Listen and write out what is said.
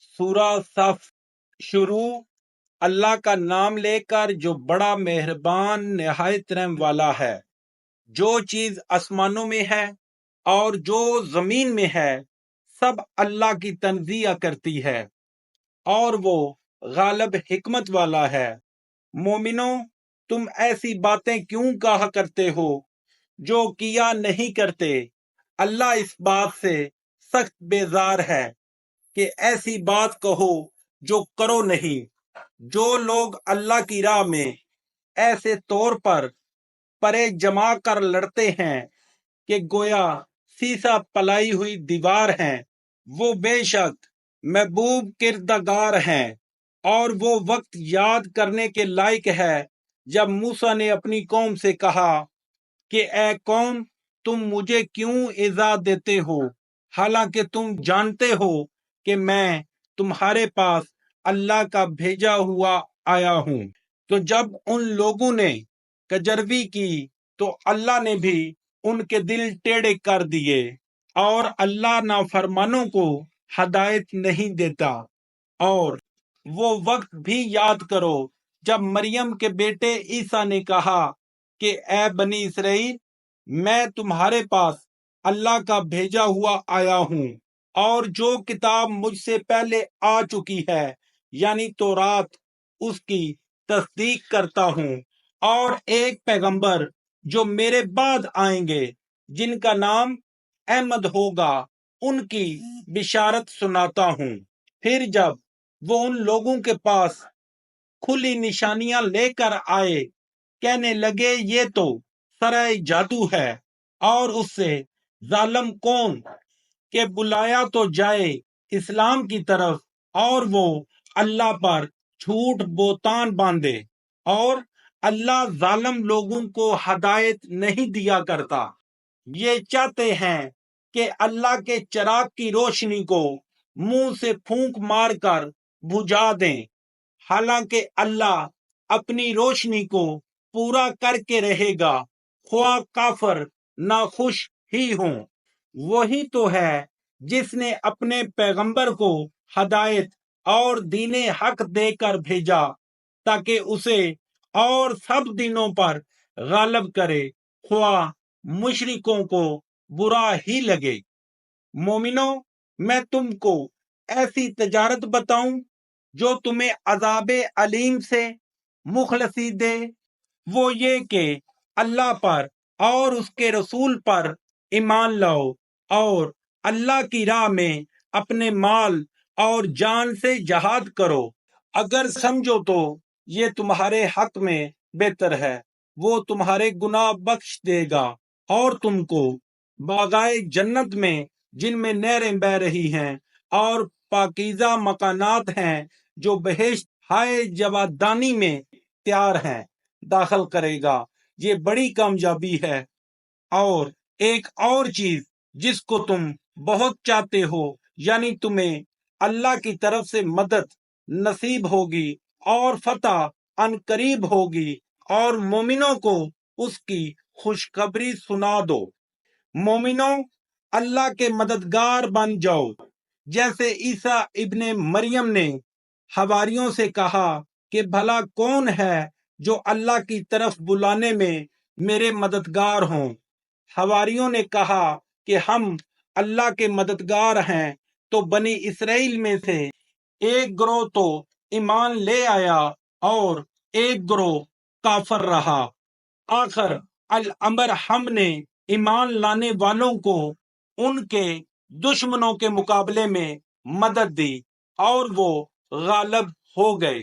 سورہ صف شروع اللہ کا نام لے کر جو بڑا مہربان نہایت رحم والا ہے۔ جو چیز آسمانوں میں ہے اور جو زمین میں ہے سب اللہ کی تنزیہ کرتی ہے، اور وہ غالب حکمت والا ہے۔ مومنوں، تم ایسی باتیں کیوں کہا کرتے ہو جو کیا نہیں کرتے؟ اللہ اس بات سے سخت بیزار ہے کہ ایسی بات کہو جو کرو نہیں۔ جو لوگ اللہ کی راہ میں ایسے طور پر پرے جما کر لڑتے ہیں کہ گویا سیسا پلائی ہوئی دیوار ہیں، وہ بے شک محبوب کردگار ہیں۔ اور وہ وقت یاد کرنے کے لائق ہے جب موسیٰ نے اپنی قوم سے کہا کہ اے قوم، تم مجھے کیوں ایذا دیتے ہو، حالانکہ تم جانتے ہو کہ میں تمہارے پاس اللہ کا بھیجا ہوا آیا ہوں۔ تو جب ان لوگوں نے کجروی کی تو اللہ نے بھی ان کے دل ٹیڑھے کر دیے، اور اللہ نافرمانوں کو ہدایت نہیں دیتا۔ اور وہ وقت بھی یاد کرو جب مریم کے بیٹے عیسیٰ نے کہا کہ اے بنی اسرائیل، میں تمہارے پاس اللہ کا بھیجا ہوا آیا ہوں، اور جو کتاب مجھ سے پہلے آ چکی ہے یعنی تورات، اس کی تصدیق کرتا ہوں، اور ایک پیغمبر جو میرے بعد آئیں گے جن کا نام احمد ہوگا، ان کی بشارت سناتا ہوں۔ پھر جب وہ ان لوگوں کے پاس کھلی نشانیاں لے کر آئے، کہنے لگے یہ تو سرائے جادو ہے، اور اس سے ظالم کون کہ بلایا تو جائے اسلام کی طرف، اور وہ اللہ پر جھوٹ بہتان باندھے، اور اللہ ظالم لوگوں کو ہدایت نہیں دیا کرتا۔ یہ چاہتے ہیں کہ اللہ کے چراغ کی روشنی کو منہ سے پھونک مار کر بجھا دیں، حالانکہ اللہ اپنی روشنی کو پورا کر کے رہے گا، خواہ کافر ناخوش ہی ہوں۔ وہی تو ہے جس نے اپنے پیغمبر کو ہدایت اور دین حق دے کر بھیجا تاکہ اسے اور سب دینوں پر غالب کرے، خواہ مشرکوں کو برا ہی لگے۔ مومنوں، میں تم کو ایسی تجارت بتاؤں جو تمہیں عذاب علیم سے مخلصی دے؟ وہ یہ کہ اللہ پر اور اس کے رسول پر ایمان لاؤ، اور اللہ کی راہ میں اپنے مال اور جان سے جہاد کرو۔ اگر سمجھو تو یہ تمہارے حق میں بہتر ہے، وہ تمہارے گناہ بخش دے گا، اور تم کو باغائے جنت میں جن میں نہریں بہہ رہی ہیں اور پاکیزہ مکانات ہیں جو بہشت ہائے جوادانی میں تیار ہیں، داخل کرے گا۔ یہ بڑی کامیابی ہے۔ اور ایک اور چیز جس کو تم بہت چاہتے ہو، یعنی تمہیں اللہ کی طرف سے مدد نصیب ہوگی اور فتح ان قریب ہوگی، اور مومنوں کو اس کی خوشخبری سنا دو۔ مومنوں، اللہ کے مددگار بن جاؤ، جیسے عیسیٰ ابن مریم نے حواریوں سے کہا کہ بھلا کون ہے جو اللہ کی طرف بلانے میں میرے مددگار ہوں؟ حواریوں نے کہا کہ ہم اللہ کے مددگار ہیں۔ تو بنی اسرائیل میں سے ایک گروہ تو ایمان لے آیا اور ایک گروہ کافر رہا۔ آخر الامر ہم نے ایمان لانے والوں کو ان کے دشمنوں کے مقابلے میں مدد دی، اور وہ غالب ہو گئے۔